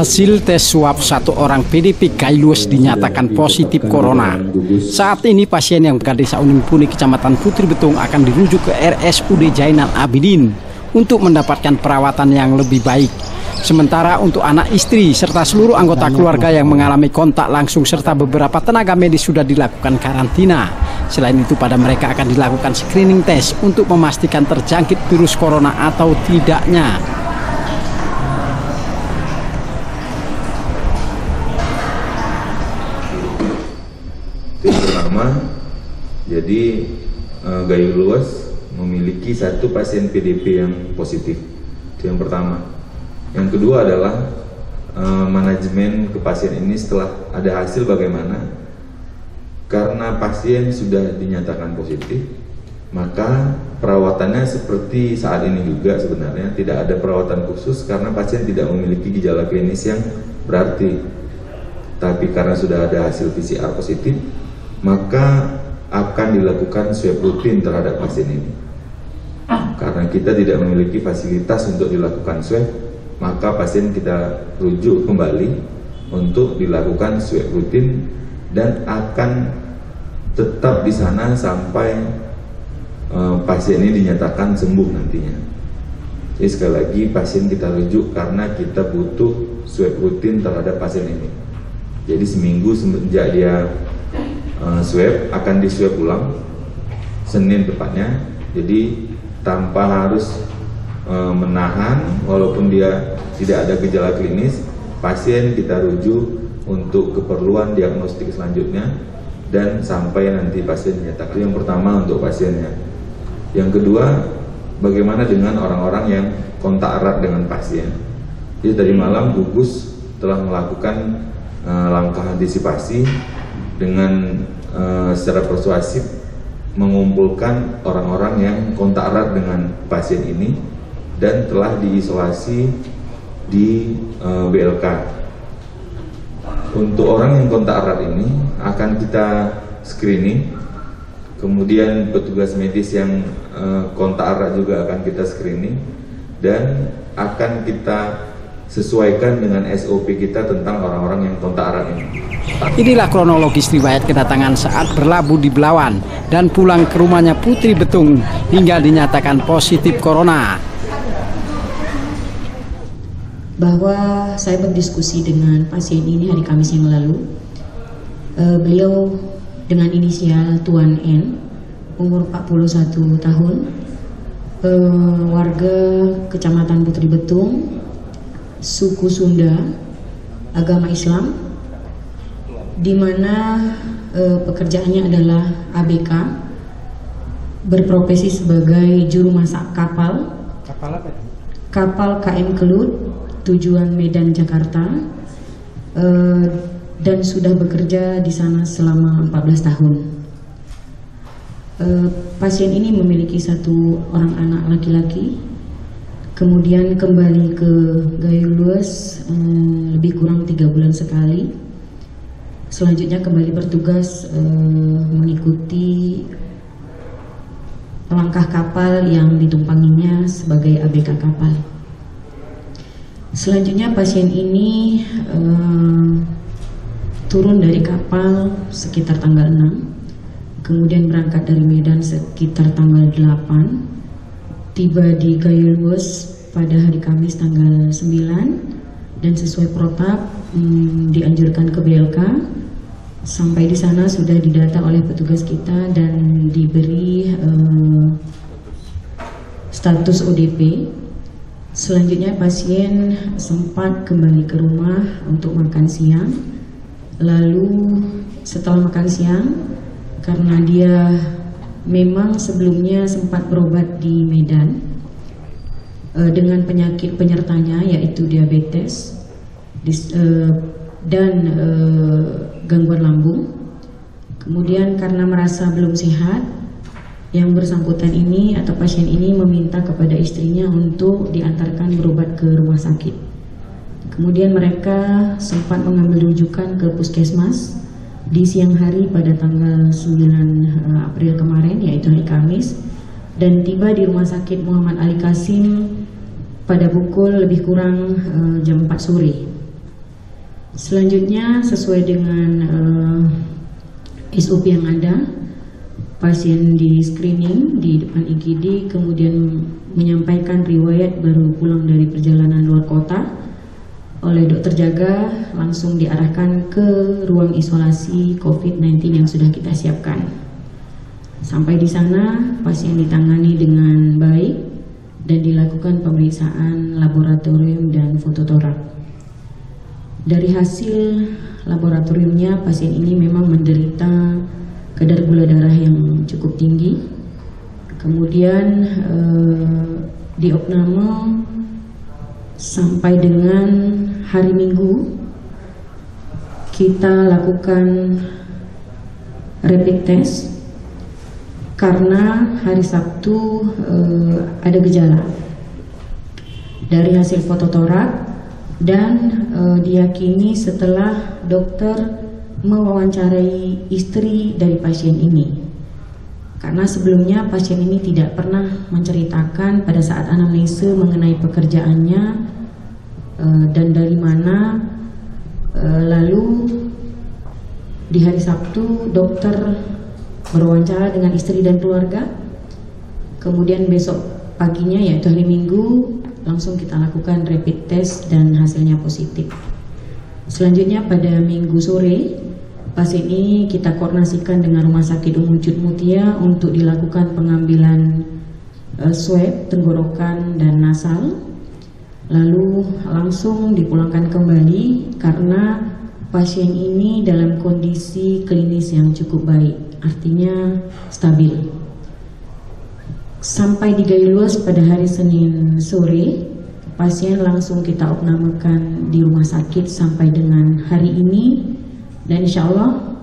Hasil tes swab satu orang PDP Gailus dinyatakan positif corona. Saat ini pasien yang berada di Desa Unimpuni, Kecamatan Putri Betung akan dirujuk ke RSUD Zainal Abidin untuk mendapatkan perawatan yang lebih baik. Sementara untuk anak istri serta seluruh anggota keluarga yang mengalami kontak langsung serta beberapa tenaga medis sudah dilakukan karantina. Selain itu pada mereka akan dilakukan screening tes untuk memastikan terjangkit virus corona atau tidaknya. Pertama, jadi Gailus memiliki satu pasien PDP yang positif. Itu yang pertama. Yang kedua adalah manajemen ke pasien ini setelah ada hasil bagaimana. Karena pasien sudah dinyatakan positif, maka perawatannya seperti saat ini juga sebenarnya tidak ada perawatan khusus karena pasien tidak memiliki gejala klinis yang berarti. Tapi karena sudah ada hasil PCR positif, maka akan dilakukan swab rutin terhadap pasien ini. Karena kita tidak memiliki fasilitas untuk dilakukan swab, maka pasien kita rujuk kembali untuk dilakukan swab rutin dan akan tetap di sana sampai pasien ini dinyatakan sembuh nantinya. Jadi sekali lagi pasien kita rujuk karena kita butuh swab rutin terhadap pasien ini. Jadi seminggu semenjak dia swab akan di swab ulang Senin tepatnya. Jadi tanpa harus menahan, walaupun dia tidak ada gejala klinis, pasien kita rujuk untuk keperluan diagnostik selanjutnya dan sampai nanti pasien dinyatakan. Yang pertama untuk pasiennya. Yang kedua, bagaimana dengan orang-orang yang kontak erat dengan pasien. Jadi tadi malam gugus telah melakukan langkah antisipasi dengan secara persuasif mengumpulkan orang-orang yang kontak erat dengan pasien ini dan telah diisolasi di BLK. Untuk orang yang kontak erat ini akan kita screening, kemudian petugas medis yang kontak erat juga akan kita screening dan akan kita sesuaikan dengan SOP kita tentang orang-orang yang kontak erat ini. Inilah kronologis riwayat kedatangan saat berlabuh di Belawan dan pulang ke rumahnya Putri Betung hingga dinyatakan positif corona. Bahwa saya berdiskusi dengan pasien ini hari Kamis yang lalu. Beliau dengan inisial Tuan N, umur 41 tahun, warga Kecamatan Putri Betung, suku Sunda, agama Islam, di mana pekerjaannya adalah ABK, berprofesi sebagai juru masak kapal. Kapal apa? Kapal KM Kelut, tujuan Medan Jakarta, dan sudah bekerja di sana selama 14 tahun. Pasien ini memiliki satu orang anak laki-laki, kemudian kembali ke Gailus lebih kurang 3 bulan sekali. Selanjutnya kembali bertugas mengikuti langkah kapal yang ditumpanginya sebagai ABK kapal. Selanjutnya pasien ini turun dari kapal sekitar tanggal 6, kemudian berangkat dari Medan sekitar tanggal 8, tiba di Gailus pada hari Kamis tanggal 9 dan sesuai protap dianjurkan ke BLK. Sampai di sana sudah didata oleh petugas kita dan diberi status ODP. Selanjutnya pasien sempat kembali ke rumah untuk makan siang. Lalu setelah makan siang, karena dia memang sebelumnya sempat berobat di Medan dengan penyakit penyertanya yaitu diabetes dan gangguan lambung. Kemudian karena merasa belum sehat, yang bersangkutan ini atau pasien ini meminta kepada istrinya untuk diantarkan berobat ke rumah sakit. Kemudian mereka sempat mengambil rujukan ke puskesmas di siang hari pada tanggal 9 April kemarin, yaitu hari Kamis, dan tiba di Rumah Sakit Muhammad Ali Qasim pada pukul lebih kurang jam 4 sore. Selanjutnya sesuai dengan SOP yang ada, pasien di screening di depan IGD, kemudian menyampaikan riwayat baru pulang dari perjalanan luar kota. Oleh dokter jaga langsung diarahkan ke ruang isolasi COVID-19 yang sudah kita siapkan. Sampai di sana pasien ditangani dengan baik dan dilakukan pemeriksaan laboratorium dan fototorak. Dari hasil laboratoriumnya, pasien ini memang menderita kadar gula darah yang cukup tinggi. Kemudian di opname sampai dengan hari Minggu kita lakukan rapid test karena hari Sabtu ada gejala. Dari hasil fototorak dan diyakini setelah dokter mewawancarai istri dari pasien ini, karena sebelumnya pasien ini tidak pernah menceritakan pada saat anamnese mengenai pekerjaannya dan dari mana. Lalu di hari Sabtu dokter berwawancara dengan istri dan keluarga, kemudian besok paginya yaitu hari Minggu langsung kita lakukan rapid test dan hasilnya positif. Selanjutnya pada Minggu sore, pasien ini kita koordinasikan dengan Rumah Sakit Umum Cud Mutia untuk dilakukan pengambilan swab tenggorokan dan nasal, lalu langsung dipulangkan kembali karena pasien ini dalam kondisi klinis yang cukup baik, artinya stabil. Sampai di Gayo Luas pada hari Senin sore, pasien langsung kita opnamekan di rumah sakit sampai dengan hari ini, dan insya Allah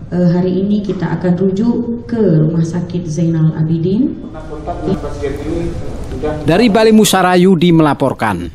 hari ini kita akan rujuk ke Rumah Sakit Zainal Abidin. Dari Bali Musara Yudi melaporkan.